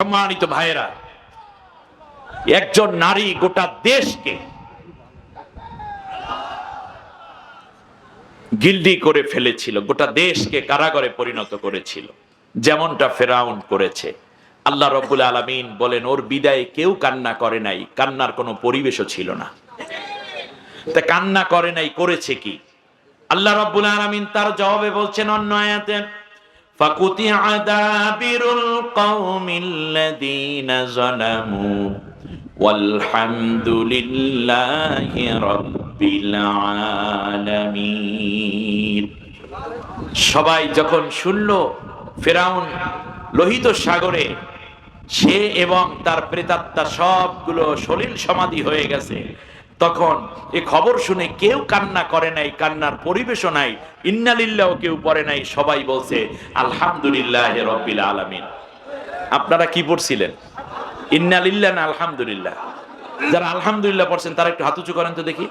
সম্মানিত ভাইয়েরা, একজন নারী গোটা দেশকে গিল্ডি করে ফেলেছিল, গোটা দেশকে কারাগারে পরিণত করেছিল, যেমনটা ফেরাউন করেছে। আল্লাহ রব্বুল আলামিন বলেন ওর বিদায়ে কেউ কান্না করে নাই, কান্নার কোনো পরিবেশও ছিল না। তা কান্না করে নাই, করেছে কি? আল্লাহ রব্বুল আলামিন তার জবাবে বলছেন অন্য আয়াতে, ফাকুতিআ দাবিরুল কওমিল্লাযীনা যালামু ওয়ালহামদুলিল্লাহি রাব্বিল আলামিন। সবাই যখন শুনল ফেরাউন লোহিত সাগরে সে এবং তার প্রেতাত্মা সবগুলো সলিল সমাধি হয়ে গেছে, তখন এই খবর শুনে কেউ কান্না করে নাই, কান্নার পরিবেশও নাই, ইন্না লিল্লাহ কেউ পড়ে নাই, সবাই বলছে আলহামদুলিল্লাহি রাব্বিল আলামিন। আপনারা কি পড়ছিলেন, ইন্না লিল্লাহ না আলহামদুলিল্লাহ? যারা আলহামদুলিল্লাহ পড়ছেন তারা একটু হাত উঁচু করেন তো দেখি।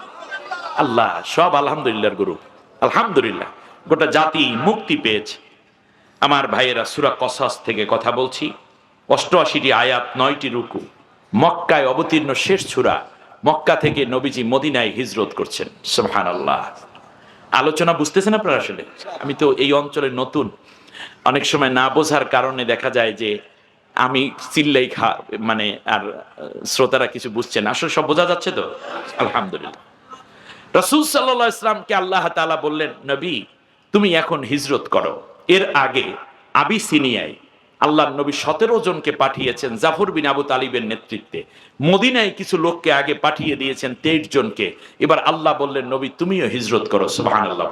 আল্লাহ, সব আলহামদুলিল্লাহর গুরু, আলহামদুলিল্লাহ, গোটা জাতি মুক্তি পেয়েছে। আমার ভাইয়েরা, সূরা কসস থেকে কথা বলছি, 88টি আয়াত, 9টি রুকু, মক্কায় অবতীর্ণ শেষ সূরা। মক্কা থেকে নবীজি মদিনায় হিজরত করছেন। সুবহানাল্লাহ। আলোচনা বুঝতেছেন আপনারা? আসলে আমি তো এই অঞ্চলে নতুন, অনেক সময় না বোঝার কারণে দেখা যায় যে আমি চিল্লাই মানে আর শ্রোতারা কিছু বুঝছেন। আসলে সব বোঝা যাচ্ছে তো? আলহামদুলিল্লাহ। রাসূল সাল্লাল্লাহু আলাইহি ওয়াসাল্লামকে আল্লাহ তাআলা বললেন, নবী তুমি এখন হিজরত করো। এর আগে আবিসিনিয়ায় আল্লাহর নবী 17 জনকে পাঠিয়েছেন জাফর বিন আবু তালিবের নেতৃত্বে। মদিনায় কিছু লোককে আগে পাঠিয়ে দিয়েছেন 23 জনকে। এবার আল্লাহ বললেন, নবী তুমিও হিজরত করো। সুবহানাল্লাহ।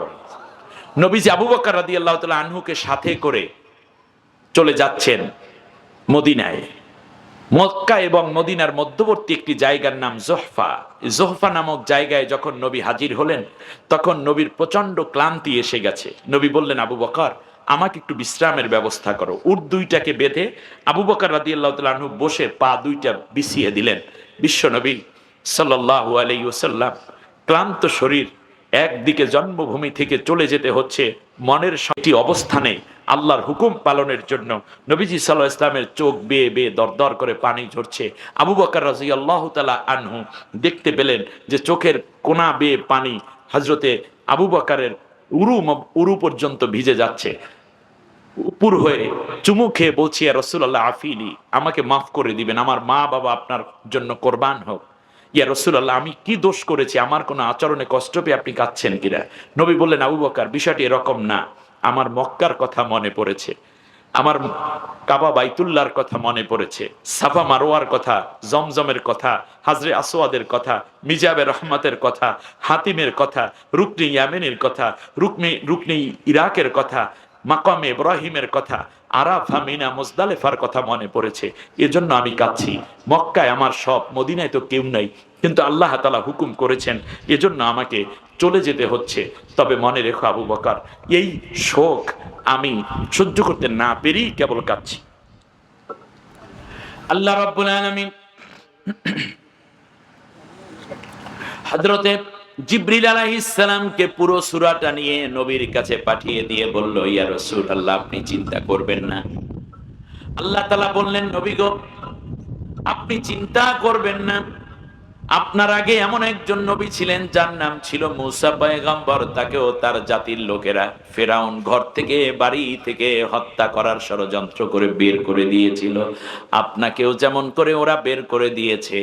নবীজি আবু বকর রাদিয়াল্লাহু তাআলা আনহুকে সাথে করে চলে যাচ্ছেন মদিনায়। মক্কা এবং মদিনার মধ্যবর্তী একটি জায়গার নাম জোহফা। জোহফা নামক জায়গায় যখন নবী হাজির হলেন, তখন নবীর প্রচন্ড ক্লান্তি এসে গেছে। নবী বললেন, আবু বকর আমাকে একটু বিশ্রামের ব্যবস্থা করো। উট দুইটাকে বেঁধে আবু বকর রাদিয়াল্লাহু তাআলা আনহু বসে পা দুইটা বিছিয়ে দিলেন। বিশ্ব নবী সাল্লাল্লাহু আলাইহি ওয়াসাল্লাম ক্লান্ত শরীর, একদিকে জন্মভূমি থেকে চলে যেতে হচ্ছে মনের সঠিক অবস্থানে আল্লাহর হুকুম পালনের জন্য। নবীজি সাল্লাল্লাহু আলাইহি ওয়াসাল্লামের চোখ বেয়ে বেয়ে দরদর করে পানি ঝরছে। আবু বকর রাদিয়াল্লাহু তাআলা আনহু দেখতে পেলেন যে চোখের কোনা বেয়ে পানি হযরতে আবু বকরের উরু পর্যন্ত ভিজে যাচ্ছে। উপর হয়ে চুমু খেয়ে বলছি, ইয়া রাসূলুল্লাহ আফিলি, আমাকে মাফ করে দিবেন, আমার মা বাবা আপনার জন্য কোরবান হোক। ইয়া রাসূলুল্লাহ আমি কি দোষ করেছি, আমার কোনো আচরণে কষ্ট পেয়ে আপনি কাঁদছেন কিনা? নবী বললেন, আবু বকর বিষয়টি এরকম না, আমার মক্কার কথা মনে পড়েছে, আমার কাবা বাইতুল্লাহর কথা মনে পড়েছে, সাফা মারওয়ার কথা, জমজমের কথা, হাজরে আসওয়াদের কথা, মিজাবে রহমতের কথা, হাতিমের কথা, রুকনি ইয়ামেনের কথা, রুকনি ইরাকের কথা, মাকামে ইব্রাহিমের কথা, আরাফা মিনা মুজদালিফার কথা মনে পড়েছে, এজন্য আমি কাঁদছি। মক্কায় আমার সব, মদিনায় তো কেউ নাই, কিন্তু আল্লাহ তাআলা হুকুম করেছেন, এজন্য আমাকে চলে যেতে হচ্ছে। তবে মনে রেখো আবু বকর, এই শোক আমি সহ্য করতে না পেরেই কেবল কাঁদছি। আল্লাহ রাব্বুল আলামিন হযরতে জিবরিল আলাইহিস সালামকে পুরো সূরাটা নিয়ে নবীর কাছে পাঠিয়ে দিয়ে বলল, ইয়া রাসূলুল্লাহ আপনি চিন্তা করবেন না। আল্লাহ তাআলা বললেন, নবী গো আপনি চিন্তা করবেন না। আপনার আগে এমন একজন নবী ছিলেন যার নাম ছিল মূসা পয়গম্বর, তাকেও তার জাতির লোকেরা ফেরাউন ঘর থেকে, বাড়ি থেকে হত্যা করার ষড়যন্ত্র করে বের করে দিয়েছিল। আপনাকেও যেমন করে ওরা বের করে দিয়েছে,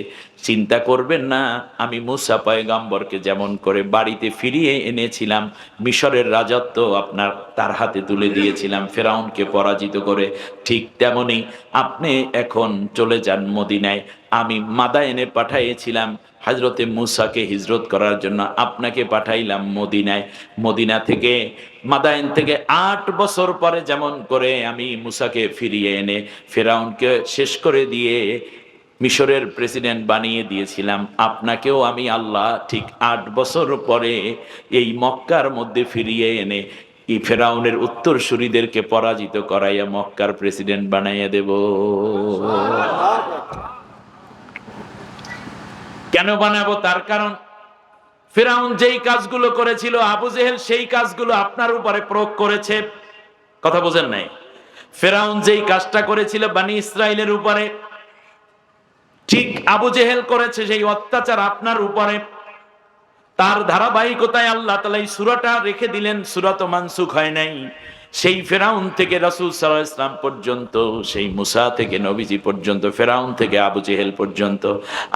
চিন্তা করবেন না, আমি মূসা পয়গম্বরকে যেমন করে বাড়িতে ফিরিয়ে এনেছিলাম, মিশরের রাজত্ব আপনার তার হাতে তুলে দিয়েছিলাম ফেরাউনকে পরাজিত করে, ঠিক তেমনি আপনি এখন চলে যান মদিনায়। আমি মাদায়েনে পাঠাইছিলাম হযরতে মূসাকে হিজরত করার জন্য, আপনাকে পাঠাইলাম মদিনায়। মদিনা থেকে, মাদায়েন থেকে 8 বছর পরে যেমন করে আমি মূসাকে ফিরিয়ে এনে ফেরাউনকে শেষ করে দিয়ে মিশরের প্রেসিডেন্ট বানিয়ে দিয়েছিলাম, আপনাকেও আমি আল্লাহ ঠিক 8 বছর পরে এই মক্কার মধ্যে ফিরিয়ে এনে এই ফেরাউনের উত্তরসূরিদেরকে পরাজিত করাইয়া মক্কার প্রেসিডেন্ট বানাইয়া দেব। কেন বানাবো? তার কারণ ফেরাউন যেই কাজগুলো করেছিল, আবু জেহেল সেই কাজগুলো আপনার উপরে প্রয়োগ করেছে। কথা বোঝেন নাই? ফেরাউন যেই কাজটা করেছিল বনি ইসরাইলের উপরে, ঠিক আবু জেহেল করেছে সেই অত্যাচার আপনার উপরে। তার ধারাবাহিকতায় আল্লাহ তাআলা এই সূরাটা রেখে দিলেন, সূরা তো মানসুখ হয় নাই। সেই ফেরাউন থেকে রাসূল সাল্লাল্লাহু আলাইহি ওয়াসাল্লাম পর্যন্ত, সেই মুসা থেকে নবীজি পর্যন্ত, ফেরাউন থেকে আবু জেহেল পর্যন্ত,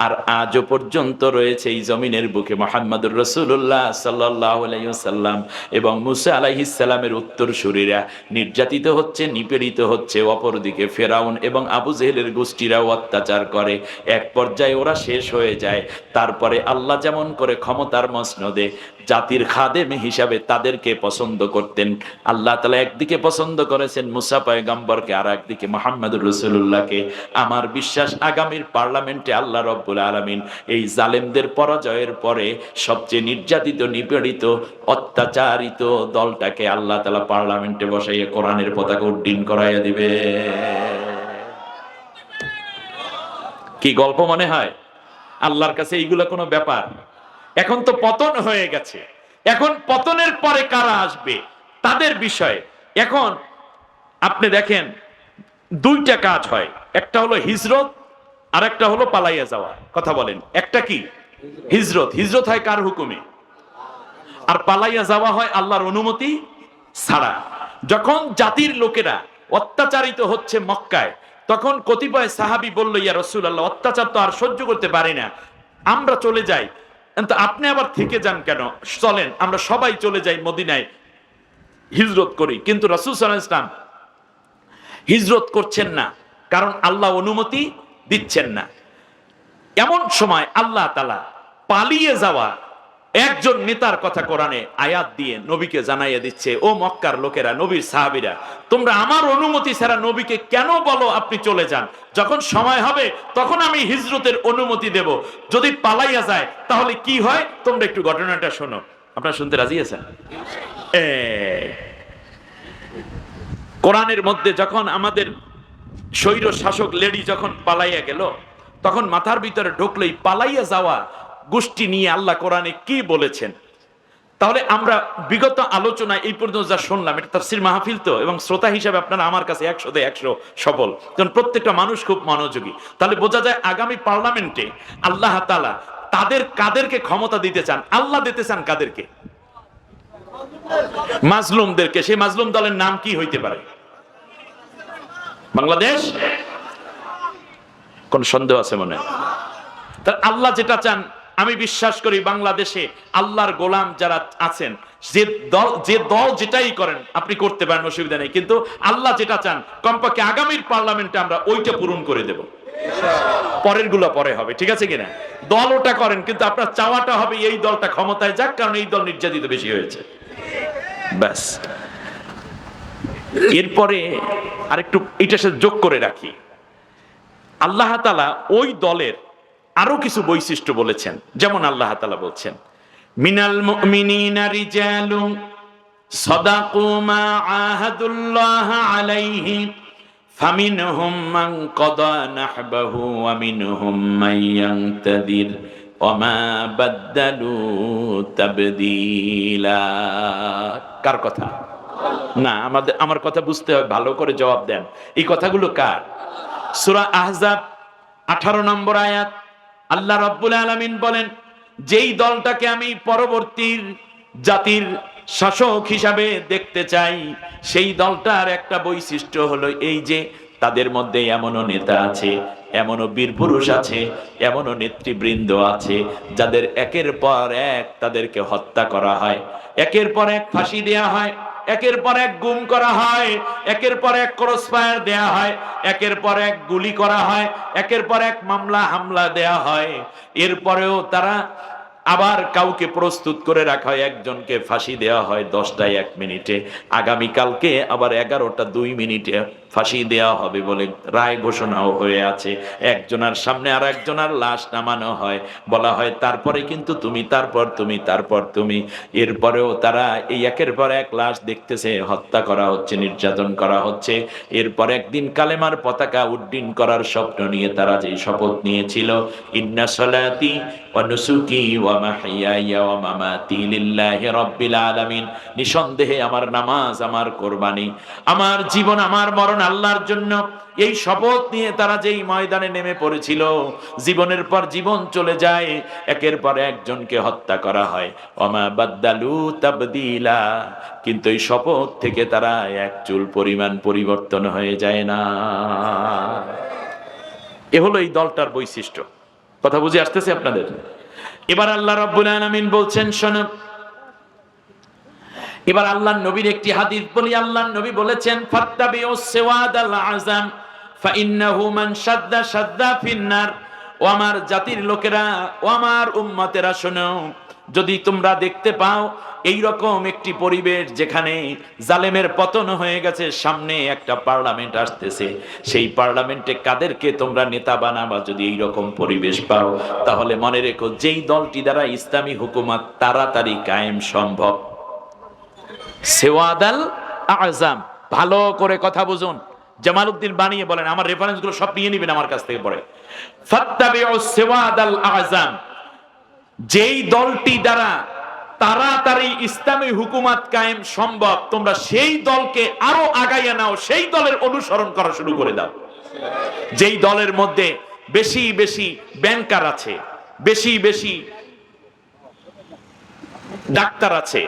আর আজও পর্যন্ত রয়েছে এই জমিনের বুকে মুহাম্মদুর রাসূলুল্লাহ সাল্লাল্লাহু আলাইহি ওয়াসাল্লাম এবং মুসা আলাইহিস সালামের উত্তরসূরিরা নির্যাতিত হচ্ছে, নিপীড়িত হচ্ছে। অপরদিকে ফেরাউন এবং আবু জেহেলের গোষ্ঠীরাও অত্যাচার করে। এক পর্যায়ে ওরা শেষ হয়ে যায়। তারপরে আল্লাহ যেমন করে ক্ষমতার মসনদে জাতির খাদেম হিসাবে তাদেরকে পছন্দ করতেন, আল্লাহ তাআলা একদিকে পছন্দ করেছেন মুসা পয়গম্বরকে, আর একদিকে মুহাম্মদুর রাসূলুল্লাহকে। আমার বিশ্বাস আগামীর পার্লামেন্টে আল্লাহ রাব্বুল আলামিন এই জালেমদের পরাজয়ের পরে সবচেয়ে নির্যাতিত, নিপীড়িত, অত্যাচারিত দলটাকে আল্লাহ তাআলা পার্লামেন্টে বসাইয়া কোরআনের পতাকা উড্ডীন করাইয়া দিবে। কি গল্প মনে হয়? আল্লাহর কাছে এইগুলো কোনো ব্যাপার? এখন তো পতন হয়ে গেছে, এখন পতনের পরে কারা আসবে তাদের বিষয়। এখন আপনি দেখেন দুইটা কাজ হয়, একটা হলো হিজরত আর একটা হলো পালাইয়া যাওয়া। কথা বলেন, একটা কি? হিজরত। হিজরত হয় কার হুকুমে? আর পালাইয়া যাওয়া হয় আল্লাহর অনুমতি ছাড়া। যখন জাতির লোকেরা অত্যাচারিত হচ্ছে মক্কায়, তখন কতিপয় সাহাবী বলল, ইয়া রাসূলুল্লাহ, অত্যাচার তো আর সহ্য করতে পারি না, আমরা চলে যাই। কিন্তু আপনি আবার থেকে যান কেন? চলেন আমরা সবাই চলে যাই মদিনায়, হিজরত করি। কিন্তু রাসূল সাল্লাল্লাহু আলাইহি ওয়াসাল্লাম হিজরত করছেন না, কারণ আল্লাহ অনুমতি দিচ্ছেন না। এমন সময় আল্লাহ তাআলা পালিয়ে যাওয়া একজন নেতার কথা কোরআনে আয়াত দিয়ে নবীকে জানাইয়া দিচ্ছে, ও মক্কার লোকেরা, নবীর সাহাবীরা, তোমরা আমার অনুমতি ছাড়া নবীকে কেন বলো আপনি চলে যান? যখন সময় হবে তখন আমি হিজরতের অনুমতি দেব। যদি পালাইয়া যায় তাহলে কি হয় তোমরা একটু ঘটনাটা শোনো। আপনারা শুনতে রাজি আছেন? কোরআনের মধ্যে যখন আমাদের স্বৈর শাসক লেডি যখন পালাইয়া গেল, তখন মাথার ভিতরে ঢুকলেই পালাইয়া যাওয়া গোষ্ঠী নিয়ে আল্লাহ কোরআনে কি বলেছেন। তাহলে আমরা বিগত আলোচনায় এই পর্যন্ত যা শুনলাম, এটা তাফসীর মাহফিল তো, এবং শ্রোতা হিসাবে আপনারা আমার কাছে 100 100 সফল, কারণ প্রত্যেকটা মানুষ খুব মনোযোগী। তাহলে বোঝা যায় আগামী পার্লামেন্টে আল্লাহ তাআলা কাদেরকে ক্ষমতা দিতে চান? আল্লাহ দিতে চান কাদেরকে? মাজলুমদেরকে। সেই মাজলুম দলের নাম কি হইতে পারে? বাংলাদেশ? কোন সন্দেহ আছে মনে? তাহলে আল্লাহ যেটা চান, আমি বিশ্বাস করি বাংলাদেশে আল্লাহর গোলাম যারা আছেন, যে দল যেটাই করেন আপনি করতে পারেন, অসুবিধা নেই। কিন্তু আল্লাহ যেটা চান কমপক্ষে আগামীর পার্লামেন্টে আমরা ওইটা পূরণ করে দেব। পরের গুলো পরে হবে, ঠিক আছে কিনা? দল ওটা করেন, কিন্তু আপনার চাওয়াটা হবে এই দলটা ক্ষমতায় যাক, কারণ এই দল নির্যাতিত বেশি হয়েছে। ব্যাস। এরপরে আরেকটু এটার সাথে যোগ করে রাখি, আল্লাহ তাআলা ওই দলের আরো কিছু বৈশিষ্ট্য বলেছেন। যেমন আল্লাহ তাআলা বলছেন, মিনাল মুমিনিনা রিজালুন সাদাকু মা আহাদুল্লাহ আলাইহি ফামিনহুম মান কাদা নাহবাহু ওয়া মিনহুম মান ইয়ানতাদির ওয়া মা বাদদালু তাবদীলা। কার কথা? না, আমার কথা বুঝতে হবে, ভালো করে জবাব দেন। এই কথাগুলো কার? সূরা আহজাব 18 নম্বর আয়াত। আল্লাহ রাব্বুল আলামিন বলেন, যেই দলটাকে আমি পরবর্তী জাতির শাসক হিসাবে দেখতে চাই, সেই দলটার একটা বৈশিষ্ট্য হলো এই যে তাদের মধ্যে এমনও নেতা আছে, এমনও বীর পুরুষ আছে, এমনও নেতৃবৃন্দ আছে যাদের একের পর এক তাদেরকে হত্যা করা হয়, একের পর এক ফাঁসি দেয়া হয়, একের পর এক গুম করা হয়, একের পর এক ক্রস ফায়ার দেয়া হয়, একের পর এক গুলি করা হয়, একের পর এক মামলা হামলা দেয়া হয়। এরপরেও তারা আবার কাউকে প্রস্তুত করে রাখা হয়, একজনকে ফাঁসি দেওয়া হয় 10টায় 1 মিনিটে, আগামীকালকে আবার 11টা 2 মিনিটে ফাঁসি দেওয়া হবে বলে রায় ঘোষণাও হয়ে আছে। একজনের সামনে আর একজনের লাশ নামানো হয়, বলা হয় তারপরে কিন্তু তুমি, তারপর তুমি, তারপর তুমি। এরপরেও তারা এই একের পর এক লাশ দেখতেছে, হত্যা করা হচ্ছে, নির্যাতন করা হচ্ছে। এরপর একদিন কালেমার পতাকা উড্ডীন করার স্বপ্ন নিয়ে তারা যে শপথ নিয়েছিল, ইন্না সলাতি ওয়া নুসুকি ওয়া মাহইয়ায়া ওয়া মামাতি লিল্লাহি রাব্বিল আলামিন, নিঃসন্দেহে আমার নামাজ, আমার কোরবানি, আমার জীবন, আমার মরণ কারণ আল্লাহর জন্য এই শপথ নিয়ে তারা যেই ময়দানে নেমে পড়েছিল, জীবনের পর জীবন চলে যায়, একের পর একজনকে হত্যা করা হয়। ওমা বাদদালু তাবদীলা, কিন্তু এই শপথ থেকে তারা এক চুল পরিমাণ পরিবর্তন হয়ে যায় না। এ হলো এই দলটার বৈশিষ্ট্য। কথা বুঝে আসতেছে আপনাদের? এবার আল্লাহ রাব্বুল আলামিন বলছেন, শোনো, এবার আল্লাহর নবীর একটি হাদিস বলি। আল্লাহর নবী বলেছেন, ফাত্তাবিউস সিওয়াদাল আযাম ফাইন্নাহু মান শাদ্দা শাদ্দা ফিন্নার। ও আমার জাতির লোকেরা, ও আমার উম্মতেরা, শোনো, যদি তোমরা দেখতে পাও এই রকম একটি পরিবেশ যেখানে জালেমের পতন হয়ে গেছে, সামনে একটা পার্লামেন্ট আসতেছে, সেই পার্লামেন্টে কাদেরকে তোমরা নেতা বানাবা, যদি এই রকম পরিবেশ পাও, তাহলে মনে রেখো যেই দলটি দ্বারা ইসলামী হুকুমত তাড়াতাড়ি কায়েম সম্ভব। সেওয়াদাল আযম, ভালো করে কথা বুঝুন। জামালউদ্দিন বানিয়ে বলেন, আমার রেফারেন্স গুলো সব নিয়ে নিবেন আমার কাছ থেকে পড়ে। ফাত্তাবিউস সেওয়াদাল আযম, যেই দলটি দ্বারা তাড়াতাড়ি ইসলামী হুকুমত কায়েম সম্ভব, তোমরা সেই দলকে আরো আগাইয়া নাও, সেই দলের অনুসরণ করা শুরু করে দাও। যেই দলের মধ্যে বেশি বেশি ব্যাংকার আছে, বেশি বেশি ডাক্তার আছে,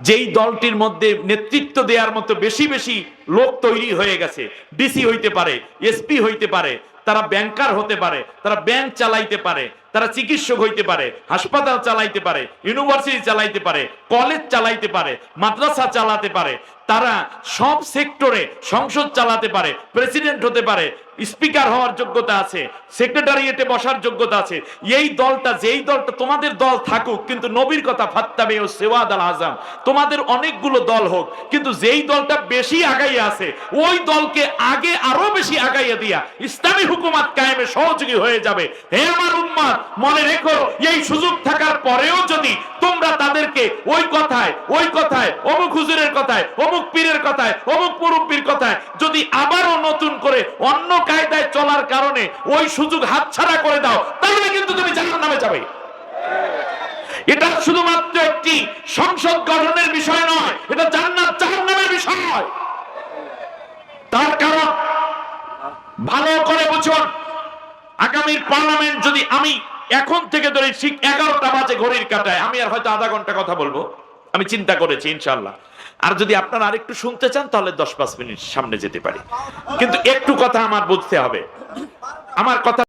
যেই দলটির মধ্যে নেতৃত্ব দেওয়ার মতো বেশি বেশি লোক তৈরি হয়ে গেছে, ডিসি হইতে পারে, এসপি হইতে পারে, তারা ব্যাংকার হতে পারে, তারা ব্যাংক চালাইতে পারে, তারা চিকিৎসক হইতে পারে, হাসপাতাল চালাইতে পারে, ইউনিভার্সিটি চালাইতে পারে, কলেজ চালাইতে পারে, মাদ্রাসা চালাতে পারে, তারা সব সেক্টরে সংসদ চালাতে পারে, প্রেসিডেন্ট হতে পারে, স্পিকার হওয়ার যোগ্যতা আছে, সেক্রেটারিয়েটে বসার যোগ্যতা আছে। এই দলটা, যেই দলটা তোমাদের দল থাকুক, কিন্তু নবীর কথা ফাত্তাবিউস সিওয়াদাল আযম, তোমাদের অনেকগুলো দল হোক, কিন্তু যেই দলটা বেশি আগাইয়া আছে ওই দলকে আগে আরো বেশি আগাইয়া দিয়া ইসলামী হুকুমত কায়েমে সহযোগী হয়ে যাবে। হে আমার উম্মত, মনে রেখো, এই সুযোগ থাকার পরেও যদি তোমরা তাদেরকে ওই কথায় অমুক হুজুরের কথায়, অমুক পীরের কথায়, অমুক মুরব্বির কথায় যদি আবারও নতুন করে অন্য কায়দায় চলার কারণে ওই সুযোগ হাতছাড়া করে দাও, তাহলে কিন্তু তুমি জাহান্নামে যাবে। এটা শুধুমাত্র একটি সংসদ গঠনের বিষয় নয়, এটা জান্নাত জাহান্নামের বিষয় নয়। তার কারণ ভালো করে বুঝুন, আগামীর পার্লামেন্ট যদি আমি এখন থেকে ধরে ঠিক 11টা বাজে ঘড়ির কাটায়, আমি আর হয়তো আধা ঘন্টা কথা বলবো, আমি চিন্তা করেছি ইনশাআল্লাহ। আর যদি আপনারা আরেকটু শুনতে চান তাহলে 10-5 মিনিট সামনে যেতে পারি, কিন্তু একটু কথা আমার বুঝতে হবে। আমার কথা